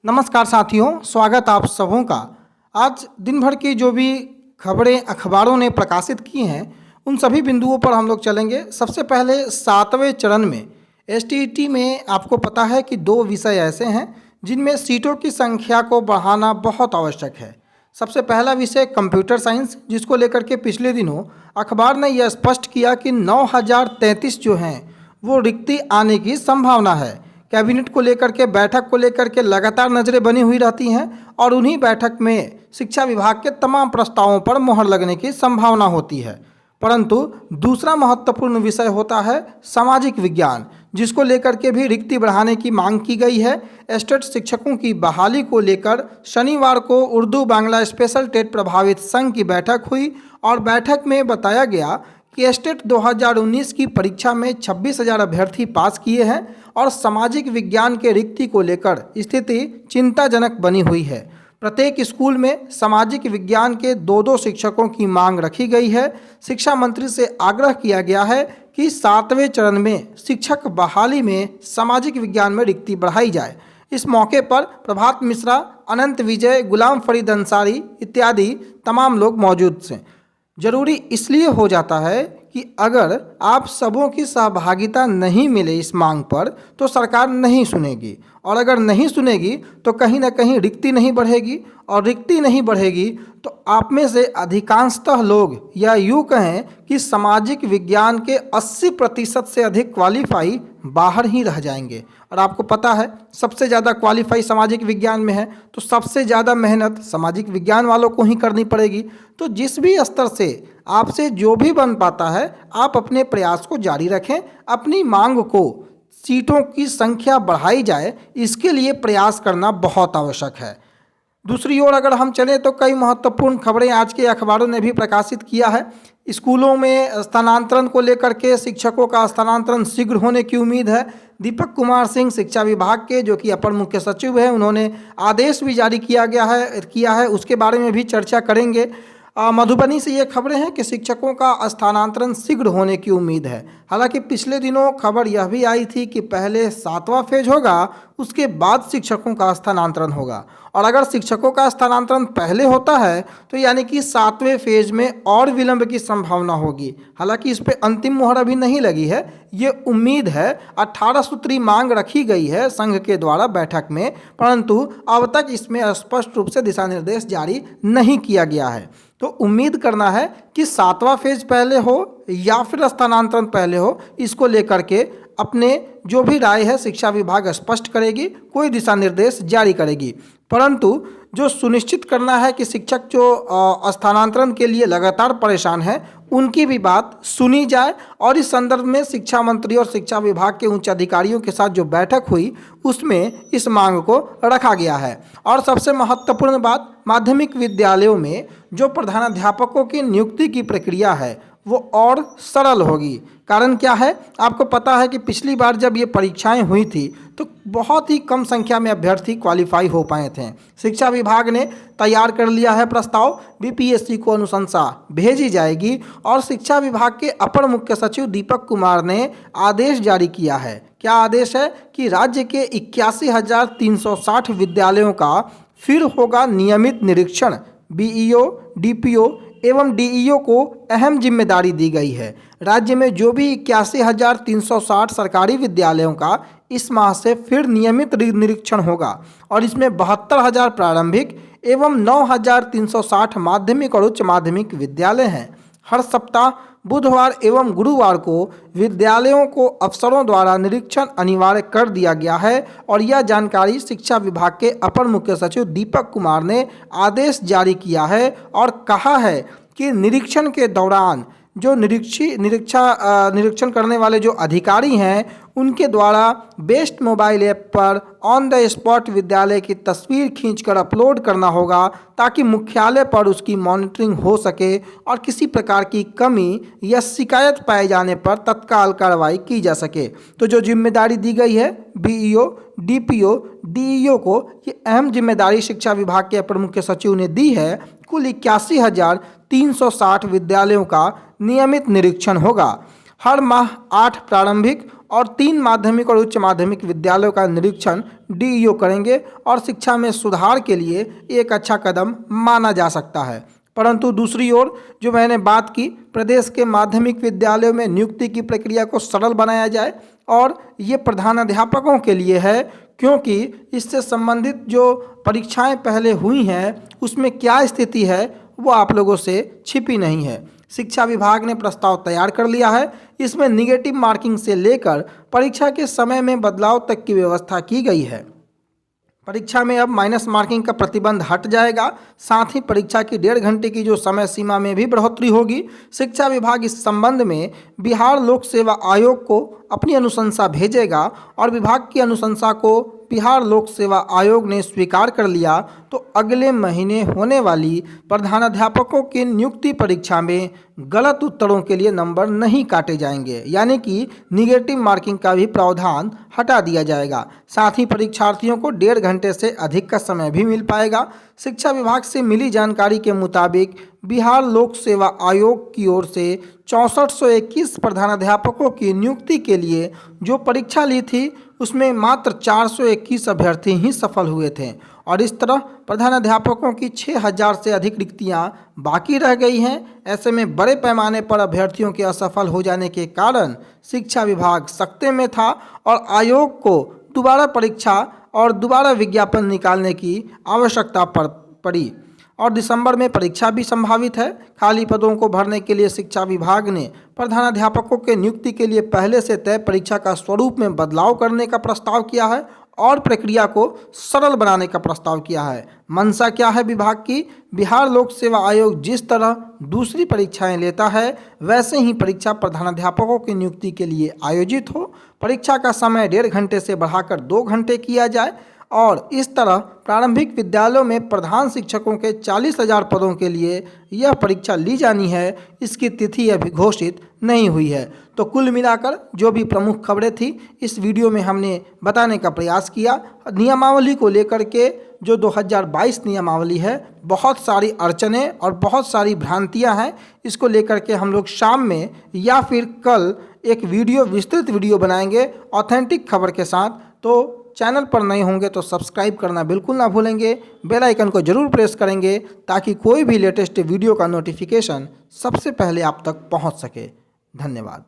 नमस्कार साथियों, स्वागत आप सबों का। आज दिन भर की जो भी खबरें अखबारों ने प्रकाशित की हैं उन सभी बिंदुओं पर हम लोग चलेंगे। सबसे पहले 7वें चरण में एसटीईटी में आपको पता है कि 2 विषय ऐसे हैं जिनमें सीटों की संख्या को बढ़ाना बहुत आवश्यक है। सबसे पहला विषय कंप्यूटर साइंस, जिसको लेकर के पिछले दिनों अखबार ने यह स्पष्ट किया कि 9033 जो हैं वो रिक्ति आने की संभावना है। कैबिनेट को लेकर के, बैठक को लेकर के लगातार नज़रें बनी हुई रहती हैं और उन्हीं बैठक में शिक्षा विभाग के तमाम प्रस्तावों पर मोहर लगने की संभावना होती है। परंतु दूसरा महत्वपूर्ण विषय होता है सामाजिक विज्ञान, जिसको लेकर के भी रिक्ति बढ़ाने की मांग की गई है। एस्टेट शिक्षकों की बहाली को लेकर शनिवार को उर्दू बांग्ला स्पेशल टेट प्रभावित संघ की बैठक हुई और बैठक में बताया गया कि एस्टेट 2019 की परीक्षा में 26,000 अभ्यर्थी पास किए हैं और सामाजिक विज्ञान के रिक्ति को लेकर स्थिति चिंताजनक बनी हुई है। प्रत्येक स्कूल में सामाजिक विज्ञान के 2-2 शिक्षकों की मांग रखी गई है। शिक्षा मंत्री से आग्रह किया गया है कि 7वें चरण में शिक्षक बहाली में सामाजिक विज्ञान में रिक्ति बढ़ाई जाए। इस मौके पर प्रभात मिश्रा, अनंत विजय, गुलाम फरीद अंसारी इत्यादि तमाम लोग मौजूद थे। जरूरी इसलिए हो जाता है कि अगर आप सबों की सहभागिता नहीं मिले इस मांग पर तो सरकार नहीं सुनेगी, और अगर नहीं सुनेगी तो कहीं ना कहीं रिक्ति नहीं बढ़ेगी, और रिक्ति नहीं बढ़ेगी तो आप में से अधिकांशतः लोग या यूँ कहें कि सामाजिक विज्ञान के 80% से अधिक क्वालिफाई बाहर ही रह जाएंगे। और आपको पता है सबसे ज़्यादा क्वालिफाई सामाजिक विज्ञान में है तो सबसे ज़्यादा मेहनत सामाजिक विज्ञान वालों को ही करनी पड़ेगी। तो जिस भी स्तर से आपसे जो भी बन पाता है आप अपने प्रयास को जारी रखें, अपनी मांग को सीटों की संख्या बढ़ाई जाए, इसके लिए प्रयास करना बहुत आवश्यक है। दूसरी ओर अगर हम चलें तो कई महत्वपूर्ण खबरें आज के अखबारों ने भी प्रकाशित किया है। स्कूलों में स्थानांतरण को लेकर के शिक्षकों का स्थानांतरण शीघ्र होने की उम्मीद है। दीपक कुमार सिंह शिक्षा विभाग के, जो कि अपर मुख्य सचिव हैं, उन्होंने आदेश भी जारी किया है, उसके बारे में भी चर्चा करेंगे। मधुबनी से ये खबरें हैं कि शिक्षकों का स्थानांतरण शीघ्र होने की उम्मीद है। हालांकि पिछले दिनों खबर यह भी आई थी कि पहले 7वां फेज होगा, उसके बाद शिक्षकों का स्थानांतरण होगा, और अगर शिक्षकों का स्थानांतरण पहले होता है तो यानी कि 7वें फेज में और विलंब की संभावना होगी। हालांकि इस पर अंतिम मुहर अभी नहीं लगी है, ये उम्मीद है। 18 सूत्री मांग रखी गई है संघ के द्वारा बैठक में, परंतु अब तक इसमें स्पष्ट रूप से दिशा निर्देश जारी नहीं किया गया है। तो उम्मीद करना है कि 7वां फेज पहले हो या फिर स्थानांतरण पहले हो, इसको लेकर के अपने जो भी राय है शिक्षा विभाग स्पष्ट करेगी, कोई दिशा निर्देश जारी करेगी। परंतु जो सुनिश्चित करना है कि शिक्षक जो स्थानांतरण के लिए लगातार परेशान है उनकी भी बात सुनी जाए, और इस संदर्भ में शिक्षा मंत्री और शिक्षा विभाग के उच्च अधिकारियों के साथ जो बैठक हुई उसमें इस मांग को रखा गया है। और सबसे महत्वपूर्ण बात, माध्यमिक विद्यालयों में जो प्रधानाध्यापकों की नियुक्ति की प्रक्रिया है वो और सरल होगी। कारण क्या है, आपको पता है कि पिछली बार जब ये परीक्षाएं हुई थी तो बहुत ही कम संख्या में अभ्यर्थी क्वालिफाई हो पाए थे। शिक्षा विभाग ने तैयार कर लिया है प्रस्ताव, बीपीएससी को अनुशंसा भेजी जाएगी, और शिक्षा विभाग के अपर मुख्य सचिव दीपक कुमार ने आदेश जारी किया है। क्या आदेश है कि राज्य के 81,360 विद्यालयों का फिर होगा नियमित निरीक्षण। बीईओ, डीपीओ एवं डीईओ को अहम जिम्मेदारी दी गई है। राज्य में जो भी 81,360 सरकारी विद्यालयों का इस माह से फिर नियमित निरीक्षण होगा, और इसमें 72,000 प्रारंभिक एवं 9,360 माध्यमिक और उच्च माध्यमिक विद्यालय हैं। हर सप्ताह बुधवार एवं गुरुवार को विद्यालयों को अफसरों द्वारा निरीक्षण अनिवार्य कर दिया गया है, और यह जानकारी शिक्षा विभाग के अपर मुख्य सचिव दीपक कुमार ने आदेश जारी किया है और कहा है कि निरीक्षण के दौरान जो निरीक्षण करने वाले जो अधिकारी हैं उनके द्वारा बेस्ट मोबाइल ऐप पर ऑन द स्पॉट विद्यालय की तस्वीर खींचकर अपलोड करना होगा, ताकि मुख्यालय पर उसकी मॉनिटरिंग हो सके और किसी प्रकार की कमी या शिकायत पाए जाने पर तत्काल कार्रवाई की जा सके। तो जो जिम्मेदारी दी गई है बीईओ, डीपीओ, डीईओ को, ये अहम जिम्मेदारी शिक्षा विभाग के अपर मुख्य सचिव ने दी है। कुल 81,360 विद्यालयों का नियमित निरीक्षण होगा। हर माह 8 प्रारंभिक और 3 माध्यमिक और उच्च माध्यमिक विद्यालयों का निरीक्षण डीईओ करेंगे और शिक्षा में सुधार के लिए एक अच्छा कदम माना जा सकता है। परंतु दूसरी ओर जो मैंने बात की, प्रदेश के माध्यमिक विद्यालयों में नियुक्ति की प्रक्रिया को सरल बनाया जाए और ये प्रधानाध्यापकों के लिए है, क्योंकि इससे संबंधित जो परीक्षाएं पहले हुई हैं उसमें क्या स्थिति है वो आप लोगों से छिपी नहीं है। शिक्षा विभाग ने प्रस्ताव तैयार कर लिया है। इसमें निगेटिव मार्किंग से लेकर परीक्षा के समय में बदलाव तक की व्यवस्था की गई है। परीक्षा में अब माइनस मार्किंग का प्रतिबंध हट जाएगा। साथ ही परीक्षा की 1.5 घंटे की जो समय सीमा में भी बढ़ोतरी होगी। शिक्षा विभाग इस संबंध में बिहार लोक सेवा आयोग को अपनी अनुशंसा भेजेगा और विभाग की अनुशंसा को बिहार लोक सेवा आयोग ने स्वीकार कर लिया तो अगले महीने होने वाली प्रधानाध्यापकों की नियुक्ति परीक्षा में गलत उत्तरों के लिए नंबर नहीं काटे जाएंगे, यानी कि निगेटिव मार्किंग का भी प्रावधान हटा दिया जाएगा। साथ ही परीक्षार्थियों को 1.5 घंटे से अधिक का समय भी मिल पाएगा। शिक्षा विभाग से मिली जानकारी के मुताबिक बिहार लोक सेवा आयोग की ओर से 6421 प्रधानाध्यापकों की नियुक्ति के लिए जो परीक्षा ली थी उसमें मात्र 421 अभ्यर्थी ही सफल हुए थे और इस तरह प्रधानाध्यापकों की 6000 से अधिक रिक्तियां बाकी रह गई हैं। ऐसे में बड़े पैमाने पर अभ्यर्थियों के असफल हो जाने के कारण शिक्षा विभाग सकते में था और आयोग को दोबारा परीक्षा और दोबारा विज्ञापन निकालने की आवश्यकता पड़ी और दिसंबर में परीक्षा भी संभावित है। खाली पदों को भरने के लिए शिक्षा विभाग ने प्रधानाध्यापकों के नियुक्ति के लिए पहले से तय परीक्षा का स्वरूप में बदलाव करने का प्रस्ताव किया है और प्रक्रिया को सरल बनाने का प्रस्ताव किया है। मंशा क्या है विभाग की? बिहार लोक सेवा आयोग जिस तरह दूसरी परीक्षाएं लेता है वैसे ही परीक्षा प्रधानाध्यापकों की नियुक्ति के लिए आयोजित हो। परीक्षा का समय 1.5 घंटे से बढ़ाकर 2 घंटे किया जाए और इस तरह प्रारंभिक विद्यालयों में प्रधान शिक्षकों के 40,000 पदों के लिए यह परीक्षा ली जानी है। इसकी तिथि अभी घोषित नहीं हुई है। तो कुल मिलाकर जो भी प्रमुख खबरें थी इस वीडियो में हमने बताने का प्रयास किया। नियमावली को लेकर के जो 2022 नियमावली है, बहुत सारी अड़चनें और बहुत सारी भ्रांतियां हैं। इसको लेकर के हम लोग शाम में या फिर कल एक विस्तृत वीडियो बनाएंगे ऑथेंटिक खबर के साथ। तो चैनल पर नए होंगे तो सब्सक्राइब करना बिल्कुल ना भूलेंगे, बेल आइकन को जरूर प्रेस करेंगे ताकि कोई भी लेटेस्ट वीडियो का नोटिफिकेशन सबसे पहले आप तक पहुंच सके। धन्यवाद।